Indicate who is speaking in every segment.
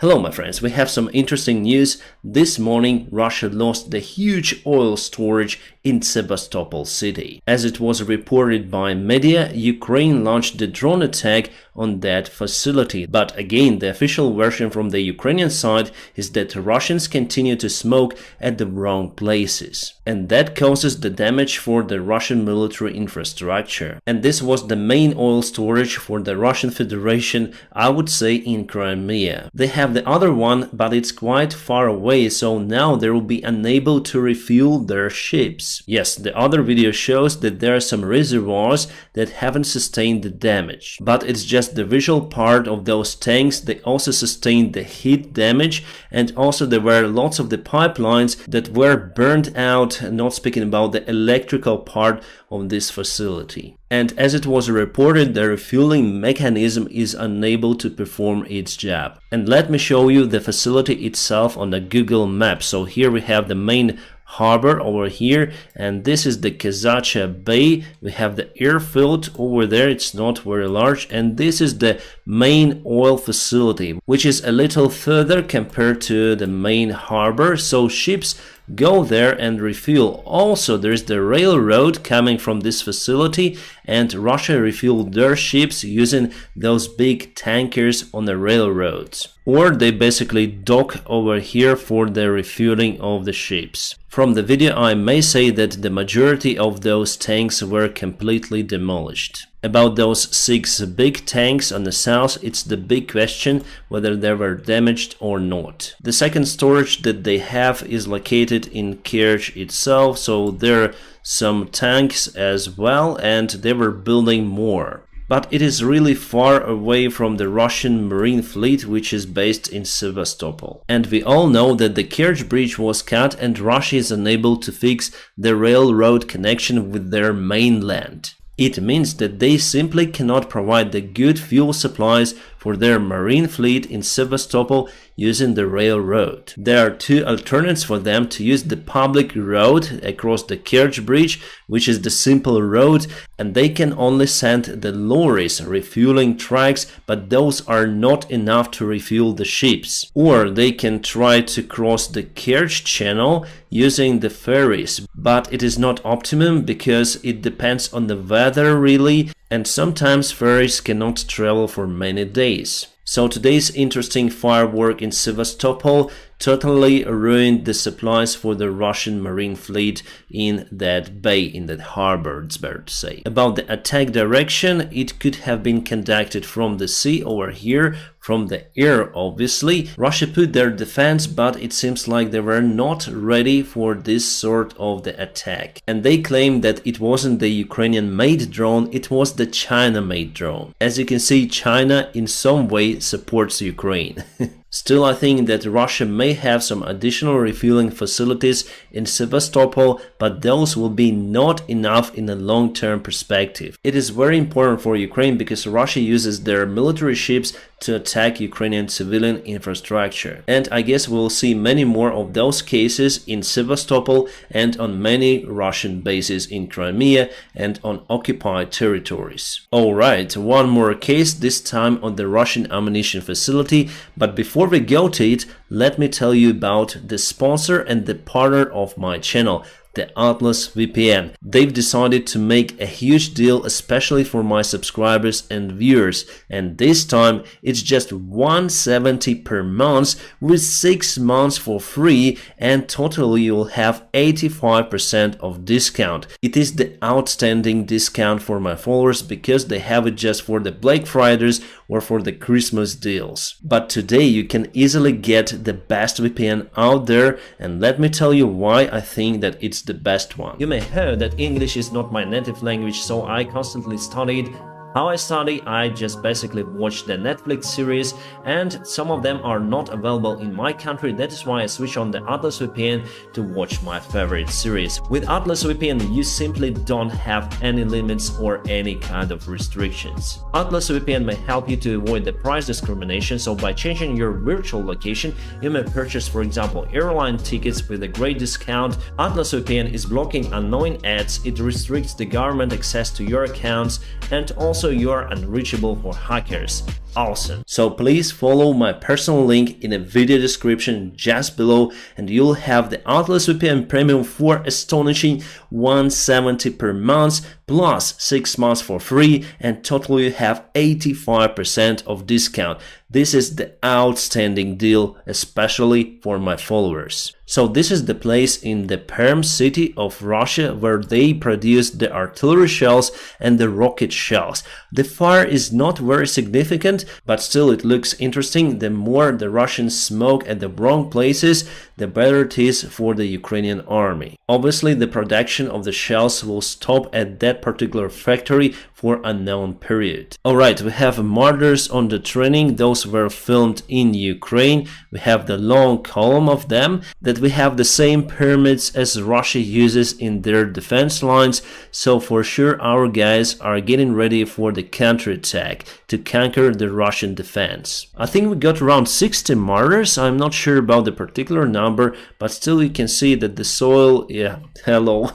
Speaker 1: Hello my friends, we have some interesting news. This morning Russia lost the huge oil storage in Sevastopol city. As it was reported by media, Ukraine launched the drone attack on that facility. But again, the official version from the Ukrainian side is that Russians continue to smoke at the wrong places. And that causes the damage for the Russian military infrastructure. And this was the main oil storage for the Russian Federation, I would say, in Crimea. They have the other one, but it's quite far away, so now they will be unable to refuel their ships. Yes, the other video shows that there are some reservoirs that haven't sustained the damage. But it's just the visual part of those tanks. They also sustained the heat damage, and also there were lots of the pipelines that were burned out, not speaking about the electrical part of this facility. And as it was reported, the refueling mechanism is unable to perform its job. And let me show you the facility itself on the Google map. So here we have the main harbor over here, and this is the Kazacha Bay. We have the airfield over there, it's not very large, and this is the main oil facility, which is a little further compared to the main harbor, so ships go there and refuel. Also, there's the railroad coming from this facility, and Russia refueled their ships using those big tankers on the railroads. Or they basically dock over here for the refueling of the ships. From the video, I may say that the majority of those tanks were completely demolished. About those 6 big tanks on the south, it's the big question whether they were damaged or not. The second storage that they have is located in Kerch itself, so there are some tanks as well, and they were building more. But it is really far away from the Russian Marine fleet, which is based in Sevastopol. And we all know that the Kerch bridge was cut and Russia is unable to fix the railroad connection with their mainland. It means that they simply cannot provide the good fuel supplies for their marine fleet in Sevastopol using the railroad. There are 2 alternatives for them: to use the public road across the Kerch bridge, which is the simple road, and they can only send the lorries refueling trucks, but those are not enough to refuel the ships. Or they can try to cross the Kerch channel using the ferries, but it is not optimum because it depends on the weather really, and sometimes ferries cannot travel for many days. So today's interesting firework in Sevastopol totally ruined the supplies for the Russian Marine fleet in that bay, in that harbor, it's better to say. About the attack direction, it could have been conducted from the sea over here, from the air obviously. Russia put their defense, but it seems like they were not ready for this sort of the attack. And they claim that it wasn't the Ukrainian-made drone, it was the China-made drone. As you can see, China in some way supports Ukraine. Still, I think that Russia may have some additional refueling facilities in Sevastopol, but those will be not enough in a long-term perspective. It is very important for Ukraine because Russia uses their military ships to attack Ukrainian civilian infrastructure. And I guess we'll see many more of those cases in Sevastopol and on many Russian bases in Crimea and on occupied territories. Alright, one more case, this time on the Russian ammunition facility, but before we go to it, let me tell you about the sponsor and the partner of my channel, the Atlas VPN. They've decided to make a huge deal especially for my subscribers and viewers, and this time it's just $170 per month with 6 months for free, and totally you'll have 85% of discount. It is the outstanding discount for my followers because they have it just for the Black Fridays or for the Christmas deals. But today you can easily get the best VPN out there, and let me tell you why I think that it's the best one. You may hear that English is not my native language, so I constantly studied. How I study, I just basically watch the Netflix series, and some of them are not available in my country. That is why I switch on the Atlas VPN to watch my favorite series. With Atlas VPN, you simply don't have any limits or any kind of restrictions. Atlas VPN may help you to avoid the price discrimination, so by changing your virtual location, you may purchase, for example, airline tickets with a great discount. Atlas VPN is blocking unknown ads, it restricts the government access to your accounts, and also you are unreachable for hackers. awesome. So please follow my personal link in the video description just below, and you'll have the Atlas VPN Premium for astonishing $170 per month plus 6 months for free, and totally you have 85% of discount. This is the outstanding deal, especially for my followers. So this is the place in the Perm city of Russia where they produce the artillery shells and the rocket shells. The fire is not very significant, but still it looks interesting. The more the Russians smoke at the wrong places, the better it is for the Ukrainian army. Obviously, the production of the shells will stop at that particular factory for unknown period. Alright, we have martyrs on the training. Those were filmed in Ukraine. We have the long column of them, that we have the same pyramids as Russia uses in their defense lines. So for sure our guys are getting ready for the counterattack to conquer the Russian defense. I think we got around 60 martyrs. I'm not sure about the particular number, but still you can see that the soil, yeah, hello,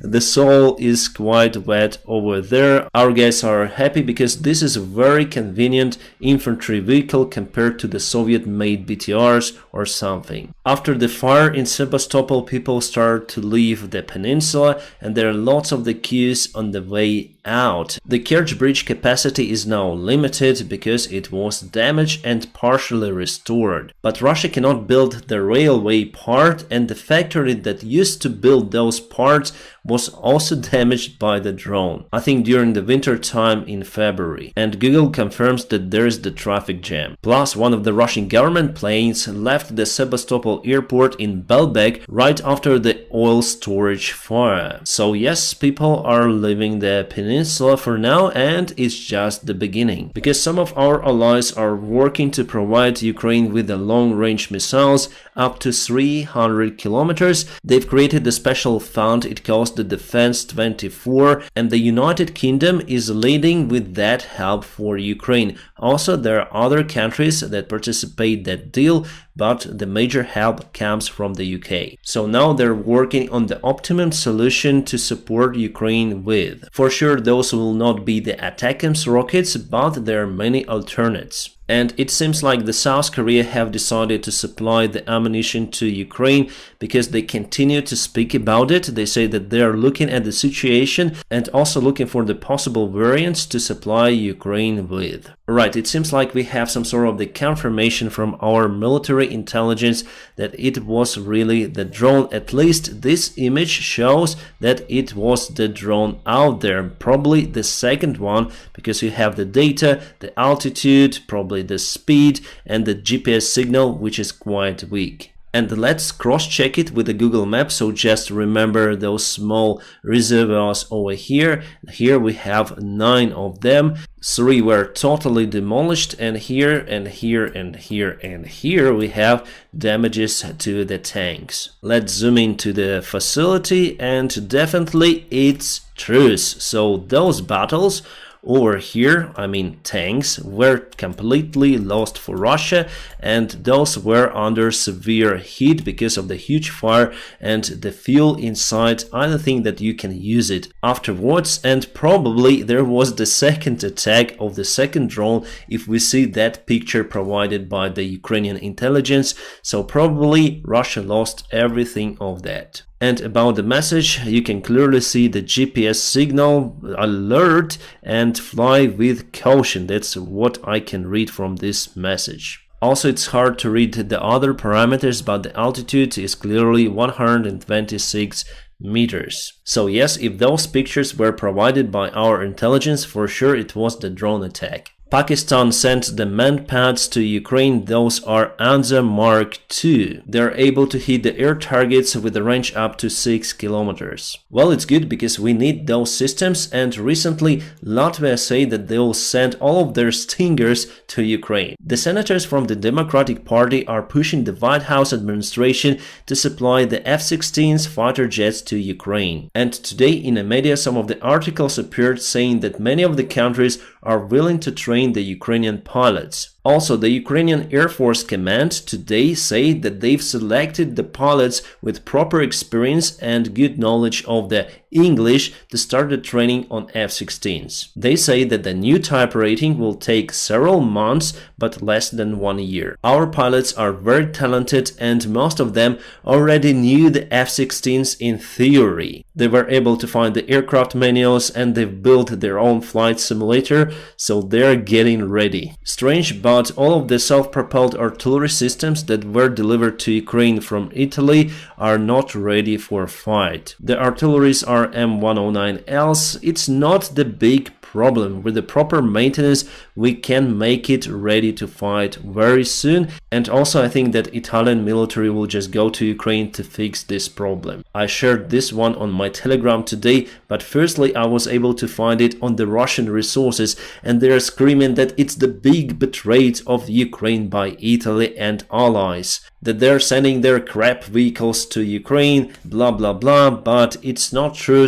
Speaker 1: the soil is quite wet over there. Our guys are happy because this is a very convenient infantry vehicle compared to the Soviet-made BTRs or something. After the fire in Sebastopol, people start to leave the peninsula, and there are lots of the queues on the way out. The Kerch bridge capacity is now limited because it was damaged and partially restored. But Russia cannot build the railway part, and the factory that used to build those parts was also damaged by the drone, I think during the winter time in February. And Google confirms that there is the traffic jam. Plus, one of the Russian government planes left the Sebastopol airport in Belbek right after the oil storage fire. So yes, people are leaving the peninsula for now, and it's just the beginning. Because some of our allies are working to provide Ukraine with the long-range missiles up to 300 kilometers. They've created a special fund, it calls the Defense 24, and the United Kingdom is leading with that help for Ukraine. Also, there are other countries that participate that deal, but the major help comes from the UK. So now they're working on the optimum solution to support Ukraine with. For sure, those will not be the ATACMS rockets, but there are many alternates. And it seems like the South Korea have decided to supply the ammunition to Ukraine because they continue to speak about it. They say that they are looking at the situation and also looking for the possible variants to supply Ukraine with. Right, it seems like we have some sort of the confirmation from our military intelligence that it was really the drone. At least this image shows that it was the drone out there, probably the second one, because you have the data, the altitude, probably the speed, and the GPS signal, which is quite weak. And let's cross-check it with the Google Maps, so just remember those small reservoirs over here. Here we have 9 of them. 3 were totally demolished, and here and here and here and here we have damages to the tanks. Let's zoom into the facility, and definitely it's truce. So those battles over here, I mean tanks, were completely lost for Russia, and those were under severe heat because of the huge fire and the fuel inside. I don't think that you can use it afterwards, and probably there was the second attack of the second drone if we see that picture provided by the Ukrainian intelligence. So probably Russia lost everything of that. And about the message, you can clearly see the GPS signal, alert, and fly with caution. That's what I can read from this message. Also, it's hard to read the other parameters, but the altitude is clearly 126 meters. So yes, if those pictures were provided by our intelligence, for sure it was the drone attack. Pakistan sent the manned pads to Ukraine. Those are Anza Mark II. They're able to hit the air targets with a range up to 6 kilometers. Well, it's good because we need those systems, and recently Latvia said that they will send all of their Stingers to Ukraine. The senators from the Democratic Party are pushing the White House administration to supply the F-16 fighter jets to Ukraine. And today in the media some of the articles appeared saying that many of the countries are willing to train the Ukrainian pilots. Also, the Ukrainian Air Force Command today say that they've selected the pilots with proper experience and good knowledge of the English to start the training on F-16s. They say that the new type rating will take several months but less than 1 year. Our pilots are very talented and most of them already knew the F-16s in theory. They were able to find the aircraft manuals and they've built their own flight simulator, so they're getting ready. Strange, but all of the self-propelled artillery systems that were delivered to Ukraine from Italy are not ready for fight. The artilleries are M109Ls. It's not the big problem. With the proper maintenance, we can make it ready to fight very soon. And also I think that Italian military will just go to Ukraine to fix this problem. I shared this one on my Telegram today, but firstly I was able to find it on the Russian resources, and they are screaming that it's the big betrayal of Ukraine by Italy and allies, that they're sending their crap vehicles to Ukraine, blah blah blah, but it's not true.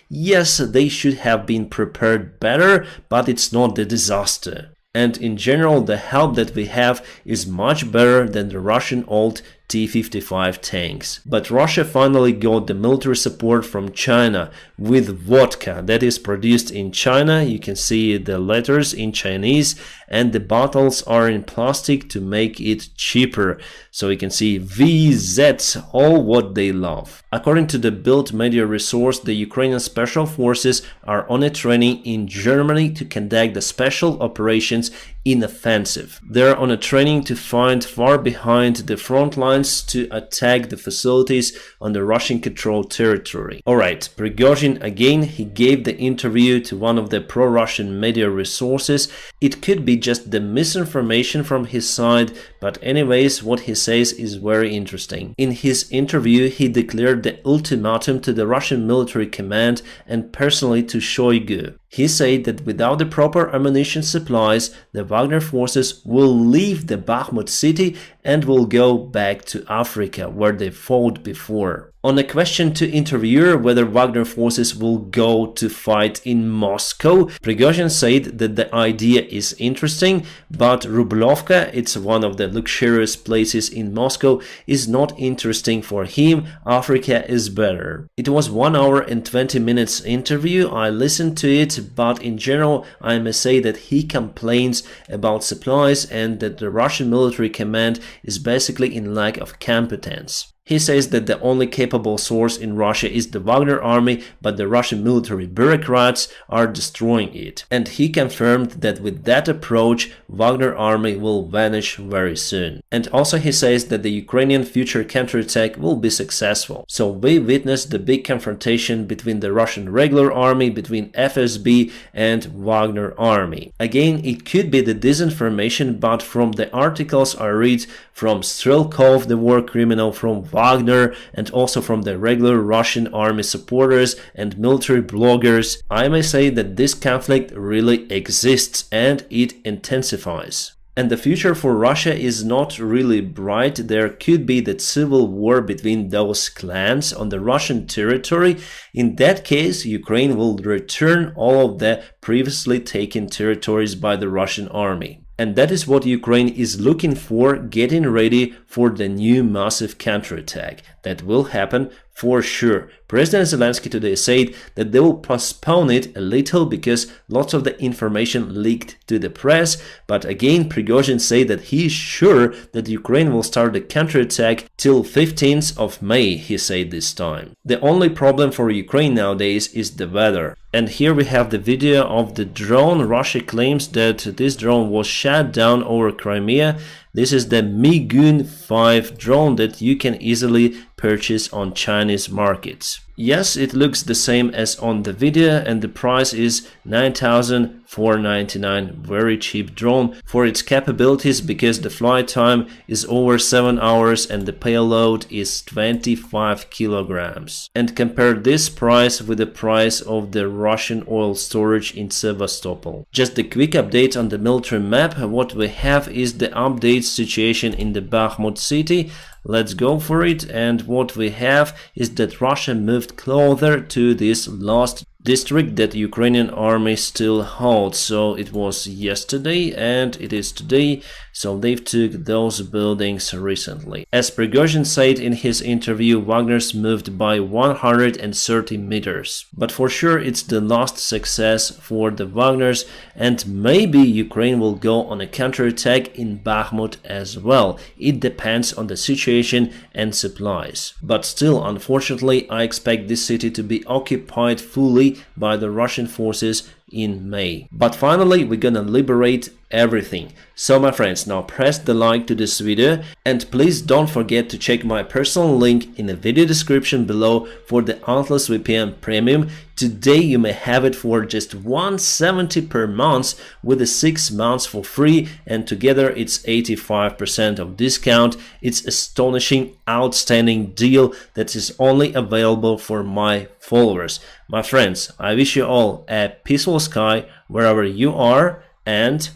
Speaker 1: Yes, they should have been prepared better, but it's not the disaster. And in general, the help that we have is much better than the Russian old T-55 tanks. But Russia finally got the military support from China with vodka that is produced in China. You can see the letters in Chinese, and the bottles are in plastic to make it cheaper. So you can see VZ, all what they love. According to the Bild media resource, the Ukrainian special forces are on a training in Germany to conduct the special operations in offensive. They're on a training to find far behind the front lines to attack the facilities on the Russian-controlled territory. Alright, Prigozhin again, he gave the interview to one of the pro-Russian media resources. It could be just the misinformation from his side, but anyways, what he says is very interesting. In his interview, he declared the ultimatum to the Russian military command and personally to Shoigu. He said that without the proper ammunition supplies, the Wagner forces will leave the Bakhmut city and will go back to Africa, where they fought before. On a question to interviewer whether Wagner forces will go to fight in Moscow, Prigozhin said that the idea is interesting, but Rublovka, it's one of the luxurious places in Moscow, is not interesting for him. Africa is better. It was 1 hour and 20 minutes interview. I listened to it, but in general I must say that he complains about supplies and that the Russian military command is basically in lack of competence. He says that the only capable source in Russia is the Wagner army, but the Russian military bureaucrats are destroying it. And he confirmed that with that approach, Wagner army will vanish very soon. And also he says that the Ukrainian future counterattack will be successful. So we witnessed the big confrontation between the Russian regular army, between FSB and Wagner army. Again, it could be the disinformation, but from the articles I read from Strelkov, the war criminal, from Wagner, and also from the regular Russian army supporters and military bloggers, I may say that this conflict really exists and it intensifies. And the future for Russia is not really bright. There could be the civil war between those clans on the Russian territory. In that case, Ukraine will return all of the previously taken territories by the Russian army. And that is what Ukraine is looking for, getting ready for the new massive counterattack that will happen for sure. President Zelensky today said that they will postpone it a little because lots of the information leaked to the press, but again Prigozhin said that he is sure that Ukraine will start the counterattack till 15th of May, he said this time. The only problem for Ukraine nowadays is the weather. And here we have the video of the drone. Russia claims that this drone was shot down over Crimea. This is the Migun 5 drone that you can easily purchase on Chinese markets. Yes, it looks the same as on the video, and the price is 9,499. Very cheap drone for its capabilities, because the flight time is over 7 hours and the payload is 25 kilograms. And compare this price with the price of the Russian oil storage in Sevastopol. Just a quick update on the military map. What we have is the update situation in the Bakhmut city. Let's go for it. And what we have is that Russia moved closer to this last district that Ukrainian army still holds. So it was yesterday and it is today. So they've took those buildings recently. As Prigozhin said in his interview, Wagner's moved by 130 meters. But for sure it's the last success for the Wagners, and maybe Ukraine will go on a counterattack in Bakhmut as well. It depends on the situation and supplies. But still, unfortunately, I expect this city to be occupied fully by the Russian forces in May. But finally, we're gonna liberate everything. So my friends, now press the like to this video, and please don't forget to check my personal link in the video description below for the Atlas VPN Premium. Today you may have it for just $170 per month with the 6 months for free, and together it's 85% of discount. It's astonishing, outstanding deal that is only available for my followers. My friends, I wish you all a peaceful sky wherever you are, and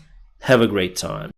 Speaker 1: have a great time.